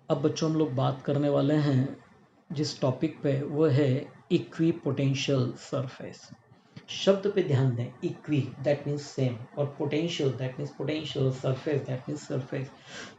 अब बच्चों हम लोग बात करने वाले हैं जिस टॉपिक पे वो है इक्विपोटेंशियल सरफेस। शब्द पे ध्यान दें, इक्वी दैट मीन्स सेम और potential that means potential, surface that means surface.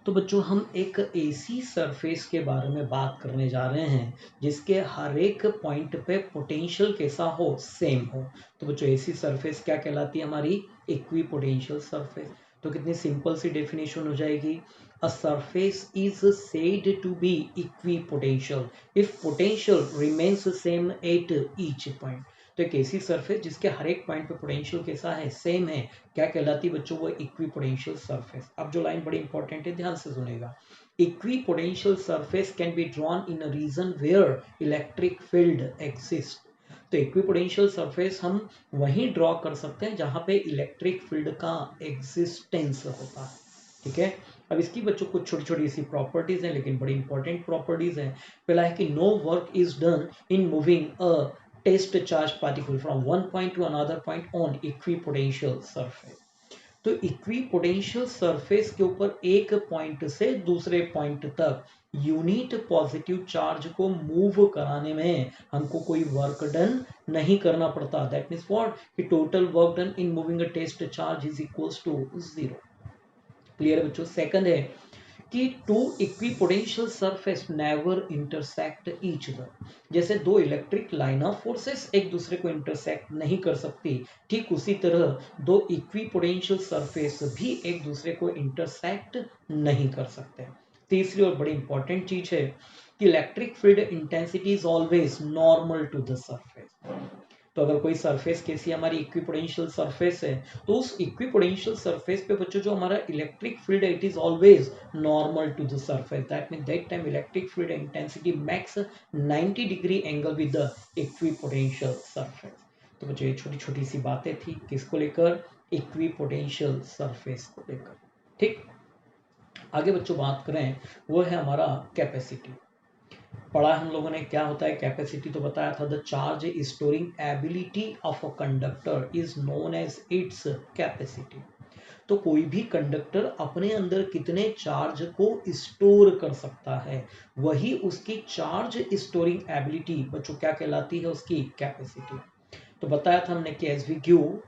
तो बच्चों हम एक ऐसी सरफेस के बारे में बात करने जा रहे हैं जिसके हर एक पॉइंट पे पोटेंशियल कैसा हो, सेम हो। तो बच्चों ऐसी सरफेस क्या कहलाती है, हमारी इक्वी पोटेंशियल सरफेस। तो कितनी सिंपल सी डेफिनेशन हो जाएगी, a surface is said to be equipotential if potential remains same at each point। तो एक ऐसी सरफेस जिसके हर एक पॉइंट पे पोटेंशियल कैसा है, सेम है, क्या कहलाती है बच्चों, वो इक्विपोटेंशियल सरफेस। अब जो लाइन बड़ी इंपॉर्टेंट है, ध्यान से सुनेगा। Equipotential surface can be drawn in a region where electric field exist. तो इक्विपोटेंशियल सरफेस हम वहीं ड्रॉ कर सकते हैं जहां पे इलेक्ट्रिक फील्ड का एग्जिस्टेंस होता है। ठीक है, अब इसकी बच्चों कुछ छोटी छोटी सी प्रॉपर्टीज हैं, लेकिन बड़ी इंपॉर्टेंट प्रॉपर्टीज हैं। पहला है कि no work is done in moving a test charge particle from one point to another point on equipotential surface. तो इक्विपोटेंशियल सरफेस के ऊपर एक पॉइंट से दूसरे पॉइंट तक यूनिट पॉजिटिव चार्ज को मूव कराने में हमको कोई वर्क डन नहीं करना पड़ता। दैट मीन्स व्हाट, कि total work done in moving a test charge is equals to 0। Clear बच्चों। सेकंड है कि to equipotential surface never intersect each other. जैसे दो इलेक्ट्रिक लाइन ऑफ फोर्सेस एक दूसरे को इंटरसेक्ट नहीं कर सकती, ठीक उसी तरह दो इक्विपोटेंशियल सरफेस भी एक दूसरे को इंटरसेक्ट नहीं कर सकते। तीसरी और बड़ी इंपॉर्टेंट चीज है कि electric field intensity is always normal to the surface. तो अगर कोई सरफेस कैसी हमारी इक्विपोटेंशियल सरफेस है, तो उस इक्विपोटेंशियल सरफेस पे बच्चों जो हमारा इलेक्ट्रिक फील्ड है, it is always normal to the surface. That mean that time electric field intensity makes 90 degree angle with the equipotential surface. तो बच्चों ये छोटी छोटी सी बातें थी किसको लेकर, इक्विपोटेंशियल सरफेस को लेकर। ठीक, आगे बच्चों बात करें वो है हमारा कैपेसिटी। पढ़ा हम लोगों ने क्या होता है कैपेसिटी, तो बताया था the charge storing ability of a conductor is known as its capacity. तो कोई भी कंडक्टर अपने अंदर कितने चार्ज को स्टोर कर सकता है, वही उसकी चार्ज स्टोरिंग एबिलिटी बच्चों क्या कहलाती है, उसकी कैपेसिटी। तो बताया था हमने कि as we give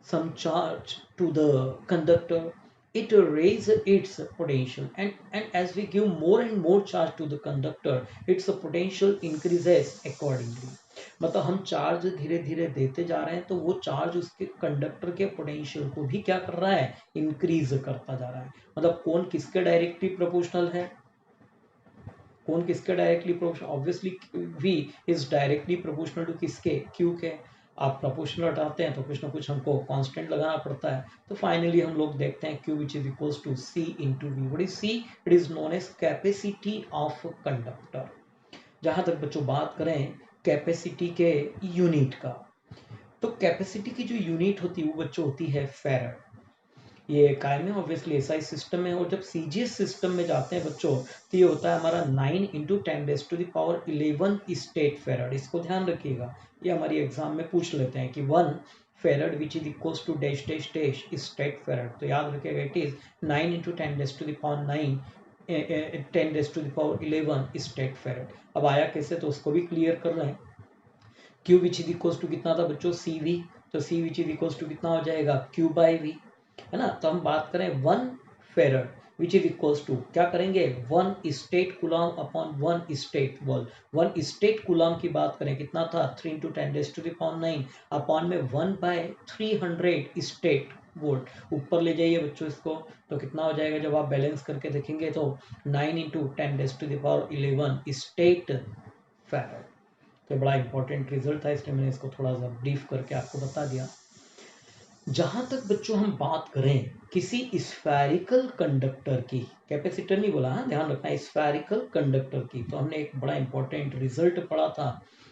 some charge to the conductor, it raises its potential, and as we give more and more charge to the conductor, its potential increases accordingly। मतलब हम चार्ज धीरे धीरे देते जा रहे हैं तो वो चार्ज उसके कंडक्टर के पोटेंशियल को भी क्या कर रहा है, इंक्रीज करता जा रहा है। मतलब कौन किसके डायरेक्टली प्रोपोर्शनल है, कौन किसके directly proportional, obviously V is directly proportional to किसके, क्यू के। आप प्रोपोर्शनल हटाते हैं तो कुछ ना कुछ हमको कांस्टेंट लगाना पड़ता है। तो फाइनली हम लोग देखते हैं Q which is equals to C into V. What is C, it is known as capacity of conductor. जहां तक बच्चों बात करें कैपेसिटी के यूनिट का, तो कैपेसिटी की जो यूनिट होती है वो बच्चों होती है फेरेड। ये काय में ऑब्वियसली एसआई सिस्टम में, और जब सीजीएस सिस्टम में जाते हैं बच्चों तो ये होता है हमारा 9 इंटू 10⁻11 स्टेट फेरड। इसको ध्यान रखिएगा, ये हमारी एग्जाम में पूछ लेते हैं कि 1 farad which is equals to dash dash dash stat farad. तो याद रखिएगा it is 9 into 10⁻9 10⁻11 stat farad. अब आया कैसे, तो उसको भी क्लियर कर रहे हैं। Q which is equals to कितना था बच्चों, सी वी। तो C which is equals to कितना हो जाएगा, क्यू बाई वी, है ना। तो हम बात करें 1 farad which is equals to क्या करेंगे, 1 stat coulomb upon 1 stat volt. 1 stat coulomb की बात करें कितना था, 3 इंटू 10⁻9 अपॉन में 1/300 स्टेट वोल्ट। ऊपर ले जाइए बच्चों इसको, तो कितना हो जाएगा, जब आप बैलेंस करके देखेंगे तो 9 इंटू 10⁻11 स्टेट फेरड। तो बड़ा इंपॉर्टेंट रिजल्ट था, इसलिए मैंने इसको थोड़ा सा ब्रीफ करके आपको बता दिया। जहां तक बच्चों हम बात करें किसी स्फेरिकल कंडक्टर की, कैपेसिटर नहीं बोला, हाँ ध्यान रखना, स्फेरिकल कंडक्टर की, तो हमने एक बड़ा इंपॉर्टेंट रिजल्ट पढ़ा था,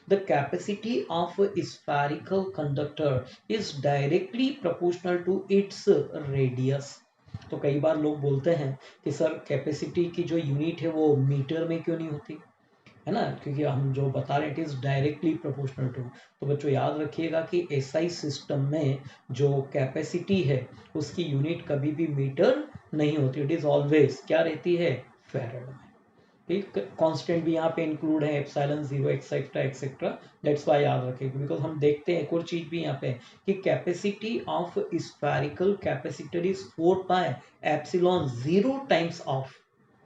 the capacity of spherical conductor is directly proportional to its radius. तो कई बार लोग बोलते हैं कि सर कैपेसिटी की जो यूनिट है वो मीटर में क्यों नहीं होती, है ना, क्योंकि हम जो बता रहे हैं it is directly proportional to. तो बच्चों याद रखिएगा कि एसआई सिस्टम में जो कैपेसिटी है उसकी यूनिट कभी भी मीटर नहीं होती, इट इज ऑलवेज क्या रहती है, फेरड में। ठीक, कांस्टेंट भी यहाँ पे इंक्लूड है, epsilon 0 etcetera etcetera, that's why याद रखेंगे, बिकॉज हम देखते हैं एक और चीज भी यहाँ पे कि capacity of spherical capacitor is 4 pi epsilon 0 times of,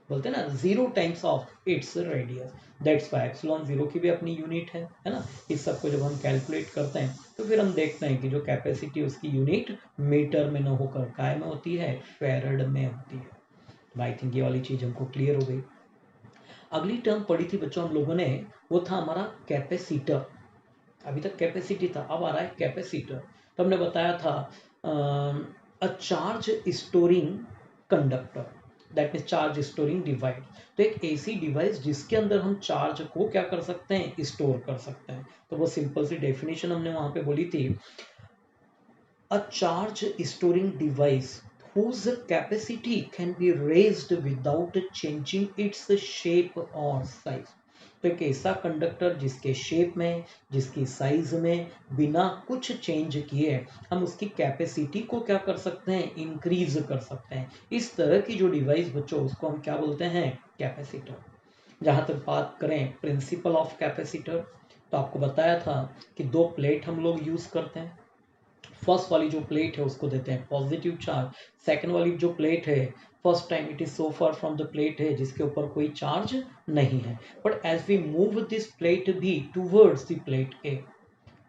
बोलते हैं ना 0 times of its radius, that's why epsilon 0 की भी अपनी यूनिट है ना। इस सब को जब हम कैलकुलेट करते हैं तो फिर हम देखते हैं कि जो कैपेसिटी उसकी यूनिट मीटर में न होकर काय में होती है, फेरड में होती है। आई थिंक ये वाली चीज हमको क्लियर हो गई। अगली टर्म पढ़ी थी बच्चों हम लोगों ने, वो था हमारा कैपेसिटर। अभी तक कैपेसिटी था, अब आ रहा है कैपेसिटर। तो हमने बताया था a charge storing conductor, that mean charge storing device. तो एक ऐसी डिवाइस जिसके अंदर हम चार्ज को क्या कर सकते हैं, स्टोर कर सकते हैं। तो वो सिंपल सी डेफिनेशन हमने वहां पे बोली थी, a charge storing device whose capacity can be raised without changing its shape or size। तो एक ऐसा कंडक्टर जिसके शेप में, जिसकी साइज में बिना कुछ चेंज किए हम उसकी कैपेसिटी को क्या कर सकते हैं, इंक्रीज कर सकते हैं। इस तरह की जो डिवाइस बच्चों, उसको हम क्या बोलते हैं, कैपेसिटर। जहां तक बात करें प्रिंसिपल ऑफ कैपेसिटर, तो आपको बताया था कि दो प्लेट हम लोग यूज करते हैं। फर्स्ट वाली जो प्लेट है उसको देते हैं पॉजिटिव चार्ज, सेकंड वाली जो प्लेट है, first time it is so far from the plate है जिसके ऊपर कोई चार्ज नहीं है, but as we move this plate B towards the plate A,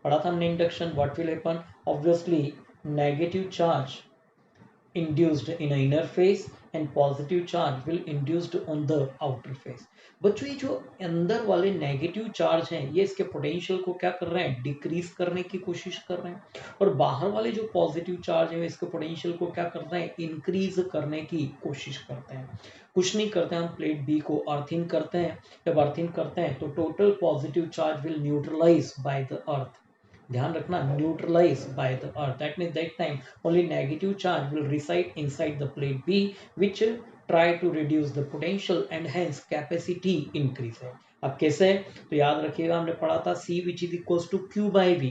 पढ़ा था हमने induction, what will happen, obviously negative charge induced in a inner face and positive charge will induced on the outer face। बच्चों ये जो अंदर वाले negative charge हैं ये इसके पोटेंशियल को क्या कर रहे हैं, डिक्रीज करने की कोशिश कर रहे हैं, और बाहर वाले जो पॉजिटिव चार्ज है इसके पोटेंशियल को क्या कर रहे हैं, इंक्रीज करने की कोशिश करते हैं। कुछ नहीं करते, हम प्लेट बी को अर्थिंग करते हैं, जब अर्थिंग करते हैं तो total positive charge will neutralise by the earth, ध्यान रखना, neutralise by the earth, that means that time only negative charge will reside inside the plate B which try to reduce the potential and hence capacity increase है। अब कैसे, तो याद रखिएगा हमने पढ़ा था C which is equals to Q by V,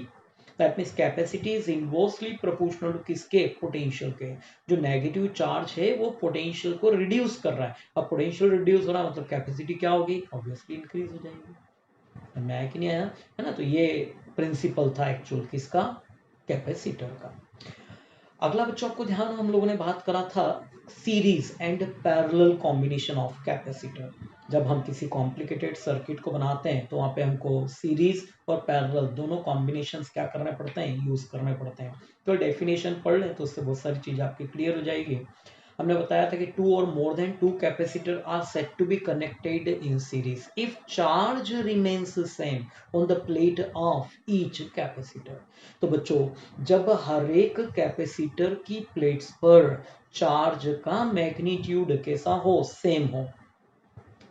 that means capacity is inversely proportional to किसके, पोटेंशियल के। जो नेगेटिव चार्ज है वो पोटेंशियल को रिड्यूस कर रहा है, अब पोटेंशियल रिड्यूस हो रहा है मतलब कैपेसिटी क्या होगी, ऑब्वियसली इंक्रीज हो जाएगी। समझ आया कि नहीं आया, है ना। तो ये प्रिंसिपल था एक्चुअल किसका, कैपेसिटर का। अगला बच्चों आपको ध्यान, हम लोगों ने बात करा था series and parallel combination of capacitor. जब हम किसी कॉम्प्लिकेटेड सर्किट को बनाते हैं तो वहाँ पे हमको सीरीज और पैरेलल दोनों कॉम्बिनेशंस क्या करने पड़ते हैं, यूज करने पड़ते हैं। तो डेफिनेशन पढ़ लें तो उससे बहुत सारी चीज आपकी क्लियर हो जाएगी। हमने बताया था कि टू और more than two capacitor are set to be connected in series if charge remains same on the plate of each capacitor. तो बच्चों जब हर एक कैपेसिटर की प्लेट्स पर चार्ज का मैग्नीट्यूड कैसा हो, सेम हो,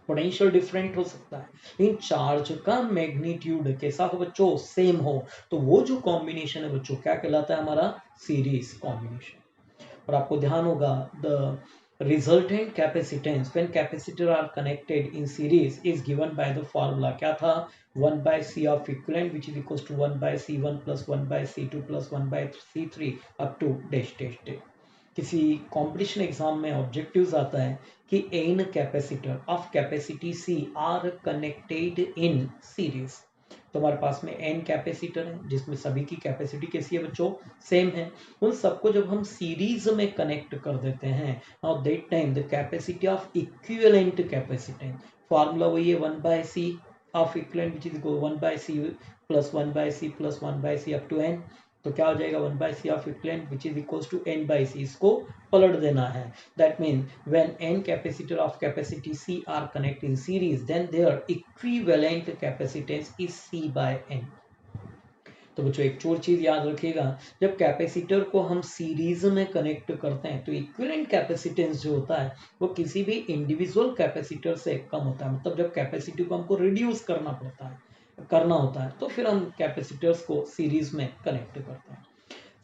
पोटेंशियल डिफरेंट हो सकता है लेकिन चार्ज का मैग्नीट्यूड कैसा हो बच्चों, सेम हो, तो वो जो कॉम्बिनेशन है बच्चों क्या कहलाता है, हमारा सीरीज कॉम्बिनेशन। और आपको ध्यान होगा the resultant capacitance when capacitor are connected in series is given by the formula, क्या था, 1 by C of equivalent which is equals to 1 by C1 plus 1 by C2 plus 1 by C3 up to dash dash dash। किसी competition exam में objectives आता है कि n capacitor of capacity C are connected in series. तो हमारे पास में n capacitor है जिसमें सभी की कैपेसिटी कैसी है बच्चों, सेम है। उन सबको जब हम सीरीज में कनेक्ट कर देते हैं, now that time the capacity of equivalent capacitance, formula वही है 1 by C of equivalent which is equal 1 by C plus 1 by C plus 1 by C up to n। तो क्या हो जाएगा 1 by C of equivalent which is equals to n by C, इसको पलट देना है। That mean when n capacitor of capacity C are connect in series then there equivalent capacitance is C by n। तो बच्चों एक और चीज याद रखिएगा, जब कैपेसिटर को हम सीरीज में कनेक्ट करते हैं तो इक्विवेलेंट कैपेसिटेंस जो होता है वो किसी भी इंडिविजुअल कैपेसिटर से कम होता है। मतलब जब कैपेसिटी को हमको रिड्यूस करना होता है तो फिर हम कैपेसिटर्स को सीरीज में कनेक्ट करते हैं।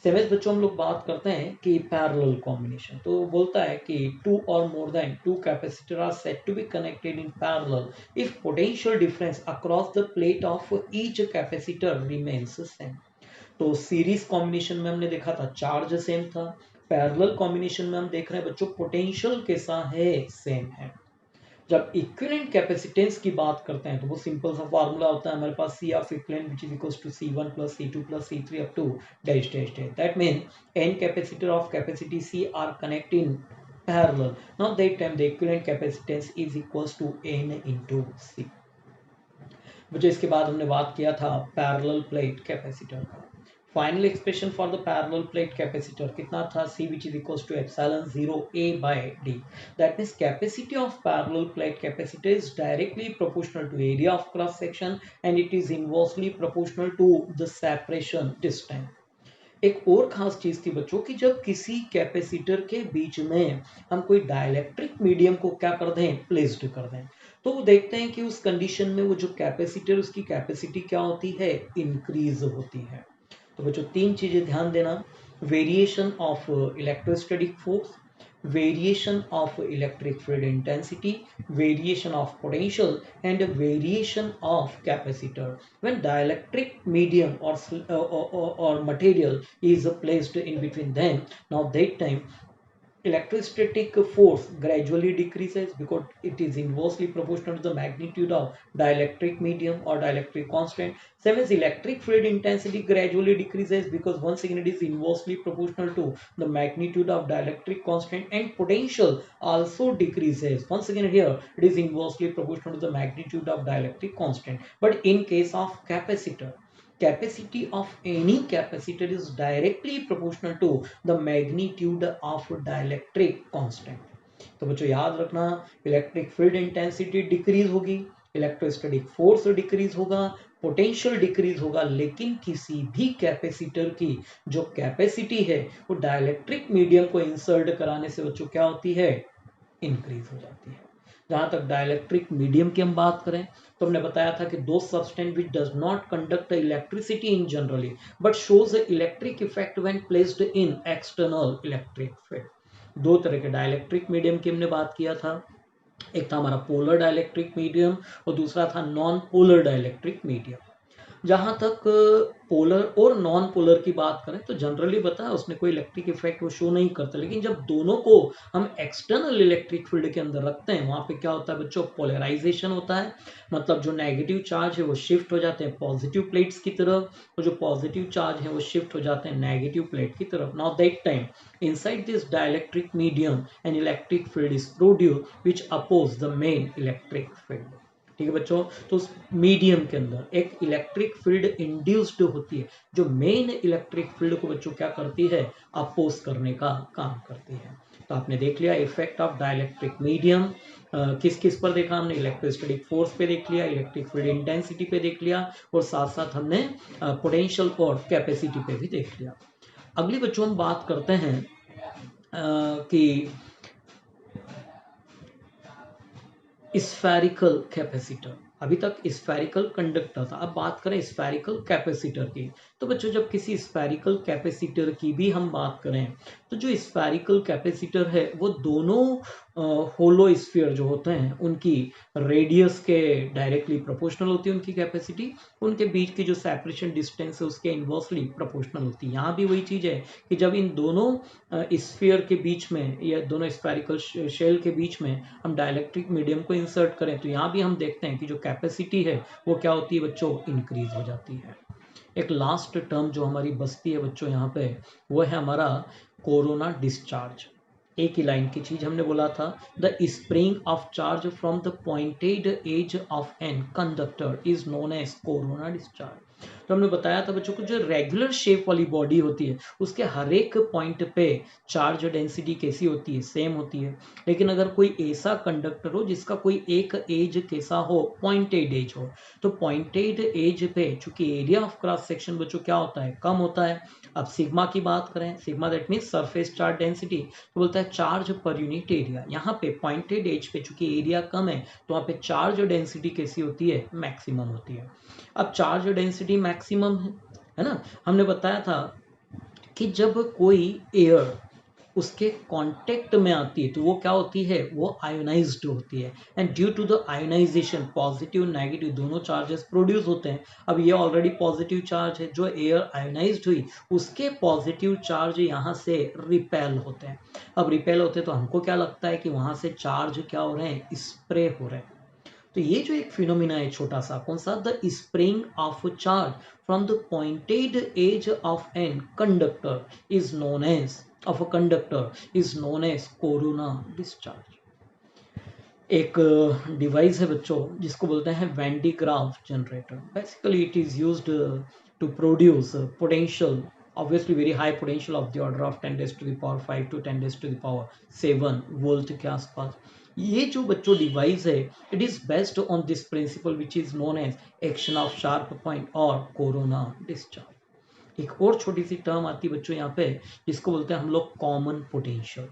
सेवेंथ बच्चों हम लोग बात करते हैं कि पैरेलल कॉम्बिनेशन, तो बोलता है कि टू और more than two capacitor are set to be connected in parallel if potential difference across the plate of each capacitor remains same. तो सीरीज कॉम्बिनेशन में हमने देखा था चार्ज सेम था, पैरेलल कॉम्बिनेशन में हम देख रहे हैं बच्चों पोटेंशियल कैसा है, सेम है। जब इक्विवेलेंट कैपेसिटेंस की बात करते हैं तो वो सिंपल सा फार्मूला होता है हमारे पास C of equivalent which is equals to C1 plus C2 plus C3 up to dash dash dash. That means n capacitor of capacity C are connected in parallel. Now that time the equivalent capacitance is equals to n into C. बच्चों इसके बाद हमने बात किया था parallel plate capacitor का। Final expression for the parallel plate capacitor कितना था? C which is equals to epsilon 0 A by D. That means capacity of parallel plate capacitor is directly proportional to area of cross section and it is inversely proportional to the separation distance. एक और खास चीज थी बच्चों कि जब किसी capacitor के बीच में हम कोई डाइलेक्ट्रिक मीडियम को क्या कर दें, प्लेस्ड कर दें, तो वो देखते हैं कि उस कंडीशन में वो जो कैपेसिटर उसकी कैपेसिटी क्या होती है, इंक्रीज होती है। तो बच्चों तीन चीजें ध्यान देना, variation of electrostatic force, variation of electric field intensity, variation of potential and variation of capacitor. When dielectric medium or material is placed in between them, now that time electrostatic force gradually decreases because it is inversely proportional to the magnitude of dielectric medium or dielectric constant. Same as electric field intensity gradually decreases because once again it is inversely proportional to the magnitude of dielectric constant, and potential also decreases. Once again here it is inversely proportional to the magnitude of dielectric constant. But in case of capacitor, capacity of any capacitor is directly proportional to the magnitude of dielectric constant. तो बच्चों याद रखना, electric field intensity decrease होगी, electrostatic force decrease होगा, potential decrease होगा, लेकिन किसी भी कैपेसिटर की जो कैपेसिटी है वो डाइलेक्ट्रिक मीडियम को इंसर्ट कराने से बच्चों क्या होती है, इंक्रीज हो जाती है। जहां तक डाइलेक्ट्रिक मीडियम की हम बात करें तो हमने बताया था कि दो substance which does not conduct electricity in generally but shows electric effect when placed in external electric field. दो तरह के डाइलेक्ट्रिक मीडियम की हमने बात किया था, एक था हमारा पोलर डाइलेक्ट्रिक मीडियम और दूसरा था नॉन पोलर डाइलेक्ट्रिक मीडियम। जहां तक पोलर और नॉन पोलर की बात करें तो जनरली बताया उसमें कोई इलेक्ट्रिक इफेक्ट वो शो नहीं करता, लेकिन जब दोनों को हम एक्सटर्नल इलेक्ट्रिक फील्ड के अंदर रखते हैं वहां पे क्या होता है बच्चों, पोलराइजेशन होता है। मतलब जो नेगेटिव चार्ज है वो शिफ्ट हो जाते हैं पॉजिटिव प्लेट्स की तरफ और जो पॉजिटिव चार्ज है वो शिफ्ट हो जाते हैं नेगेटिव प्लेट की तरफ। Now that time inside this dielectric medium an electric field is produced which oppose the main electric field। ठीक है बच्चों, तो उस मीडियम के अंदर एक इलेक्ट्रिक फील्ड इंड्यूस्ड होती है जो मेन इलेक्ट्रिक फील्ड को बच्चों क्या करती है, अपोज करने का काम करती है। तो आपने देख लिया इफेक्ट ऑफ डाइलेक्ट्रिक मीडियम, किस किस पर देखा हमने, इलेक्ट्रोस्टैटिक फोर्स पे देख लिया, इलेक्ट्रिक फील्ड इंटेंसिटी पे देख लिया और साथ साथ हमने पोटेंशियल और कैपेसिटी पे भी देख लिया। अगली बच्चों हम बात करते हैं कि स्फेरिकल कैपेसिटर। अभी तक स्फेरिकल कंडक्टर था, अब बात करें स्फेरिकल कैपेसिटर की। तो बच्चों जब किसी स्फेरिकल कैपेसिटर की भी हम बात करें तो जो स्फेरिकल कैपेसिटर है वो दोनों होलो स्फीयर जो होते हैं उनकी रेडियस के डायरेक्टली प्रोपोर्शनल होती है उनकी कैपेसिटी, उनके बीच की जो सेपरेशन डिस्टेंस है उसके इनवर्सली प्रोपोर्शनल होती है। यहाँ भी वही चीज है कि जब इन दोनों स्फीयर के बीच में या दोनों स्फेरिकल शेल के बीच में हम डाइलेक्ट्रिक मीडियम को इंसर्ट करें तो यहाँ भी हम देखते हैं कि जो कैपेसिटी है वो क्या होती है बच्चों, इंक्रीज हो जाती है। एक लास्ट टर्म जो हमारी बचती है बच्चों यहाँ पे वो है हमारा कोरोना डिस्चार्ज। एक ही लाइन की चीज हमने बोला था, the spring of charge from the pointed edge of an conductor is known as corona discharge. तो हमने बताया था बच्चों को जो रेगुलर शेप वाली बॉडी होती है उसके हर एक पॉइंट पे चार्ज डेंसिटी कैसी होती है, सेम होती है। लेकिन अगर कोई ऐसा कंडक्टर हो जिसका कोई एक एज कैसा हो, पॉइंटेड एज हो, तो पॉइंटेड एज पे चूंकि एरिया ऑफ क्रॉस सेक्शन बच्चों क्या होता है, कम होता है। अब सिग्मा की बात करें, sigma that mean surface charge density, तो बोलता है चार्ज पर यूनिट एरिया। यहाँ पे पॉइंटेड एज पे चूंकि एरिया कम है तो वहाँ पे चार्ज डेंसिटी कैसी होती है, मैक्सिमम होती है। अब चार्ज डेंसिटी मैक्सिमम है ना, हमने बताया था कि जब कोई एयर उसके कांटेक्ट में आती है तो वो क्या होती है, वो आयोनाइज्ड होती है। And due to the ionisation positive negative दोनों चार्जेस प्रोड्यूस होते हैं। अब ये ऑलरेडी पॉजिटिव चार्ज है, जो एयर आयोनाइज्ड हुई उसके पॉजिटिव चार्ज यहाँ से रिपेल होते हैं। अब रिपेल होते हैं तो हमको क्या लगता है कि वहां से चार्ज क्या हो रहे हैं, स्प्रे हो रहे हैं। तो ये जो एक फिनोमिना है छोटा सा, कौन सा, the spring of charge from the pointed edge of an conductor is known as of a conductor is known as corona discharge. एक डिवाइस है बच्चों जिसको बोलते हैं Van de Graaff generator. Basically it is used to produce potential, obviously very high potential of the order of 10 raised to the power 5 to 10 raised to the power 7 volt के आसपास। ये जो बच्चों डिवाइस है it is based on this principle which is known as action of sharp point और corona discharge. एक और छोटी सी टर्म आती है बच्चों यहाँ पे जिसको बोलते हैं हम लोग कॉमन पोटेंशियल।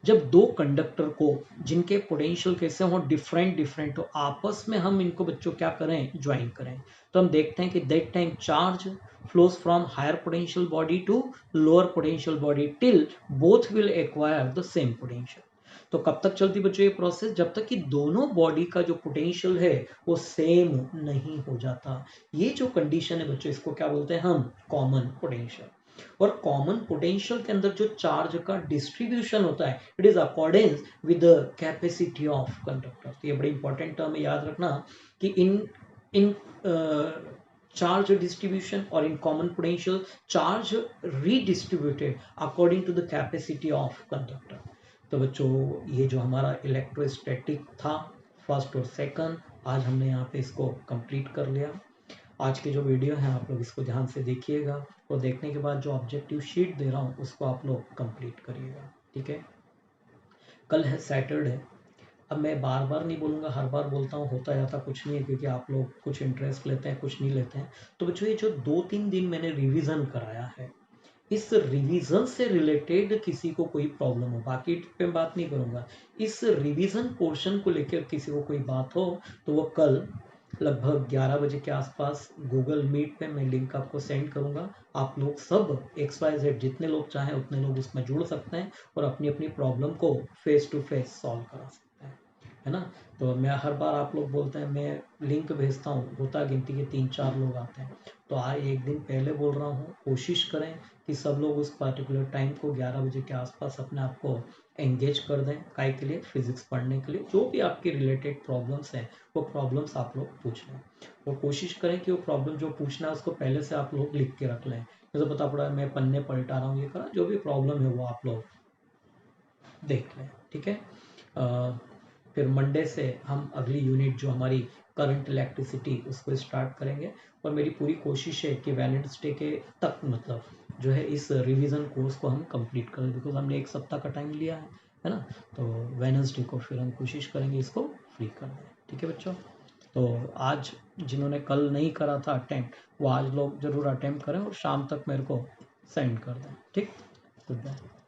जब दो कंडक्टर को जिनके पोटेंशियल कैसे हो डिफरेंट डिफरेंट हो आपस में हम इनको बच्चों क्या करें, ज्वाइन करें, तो हम देखते हैं कि that time charge flows from higher potential body to lower potential body till both will acquire the same potential। तो कब तक चलती बच्चों ये प्रोसेस, जब तक कि दोनों बॉडी का जो पोटेंशियल है वो सेम नहीं हो जाता। ये जो कंडीशन है बच्चों इसको क्या बोलते हैं हम, कॉमन पोटेंशियल। और कॉमन पोटेंशियल के अंदर जो चार्ज का डिस्ट्रीब्यूशन होता है it is according with the capacity of conductor. तो ये बड़ी इंपॉर्टेंट टर्म है, याद रखना कि इन इन charge distribution or in common potential charge redistributed according to the capacity of conductor। तो बच्चों ये जो हमारा इलेक्ट्रोस्टैटिक था फर्स्ट और सेकंड, आज हमने यहाँ पे इसको कंप्लीट कर लिया। आज की जो वीडियो है आप लोग इसको ध्यान से देखिएगा और देखने के बाद जो ऑब्जेक्टिव शीट दे रहा हूँ उसको आप लोग कंप्लीट करिएगा, ठीक है। कल है सैटरडे। अब मैं बार बार नहीं बोलूँगा, हर बार बोलता हूँ, होता जाता कुछ नहीं है क्योंकि आप लोग कुछ इंटरेस्ट लेते हैं कुछ नहीं लेते हैं। तो बच्चों ये जो 2-3 दिन मैंने रिवीजन कराया है इस रिवीजन से रिलेटेड किसी को कोई प्रॉब्लम हो, बाकी पे बात नहीं करूँगा, इस रिवीजन पोर्शन को लेकर किसी को कोई बात हो तो वो कल लगभग 11 बजे के आसपास गूगल मीट पे मैं लिंक आपको सेंड करूंगा। आप लोग सब XYZ जितने लोग चाहें उतने लोग उसमें जुड़ सकते हैं और अपनी अपनी प्रॉब्लम को फेस टू फेस सॉल्व करा सकते हैं, है ना। तो मैं हर बार आप लोग बोलते हैं मैं लिंक भेजता हूँ, होता गिनती के 3-4 लोग आते हैं। तो आज एक दिन पहले बोल रहा हूँ कोशिश करें कि सब लोग उस पर्टिकुलर टाइम को 11 बजे के आसपास अपने आप को एंगेज कर दें, काय के लिए, फिजिक्स पढ़ने के लिए। जो भी आपकी रिलेटेड प्रॉब्लम्स हैं वो प्रॉब्लम्स आप लोग पूछ लें और कोशिश करें कि वो प्रॉब्लम जो पूछना है उसको पहले से आप लोग लिख के रख लें। जैसे पता पड़ा है मैं पन्ने पलटा रहा हूँ, ये करा, जो भी प्रॉब्लम है वो आप लोग देख लें, ठीक है। फिर मंडे से हम अगली यूनिट जो हमारी करंट इलेक्ट्रिसिटी उसको स्टार्ट करेंगे और मेरी पूरी कोशिश है कि वेडनेसडे के तक मतलब जो है इस रिवीजन कोर्स को हम कंप्लीट करें, बिकॉज हमने 1 सप्ताह का टाइम लिया है ना। तो वेडनेसडे को फिर हम कोशिश करेंगे इसको फ्री कर दें, ठीक है बच्चों। तो आज जिन्होंने कल नहीं करा था अटेम्प्ट वो आज लोग ज़रूर अटेम्प्ट करें और शाम तक मेरे को सेंड कर दें, ठीक। Good bye.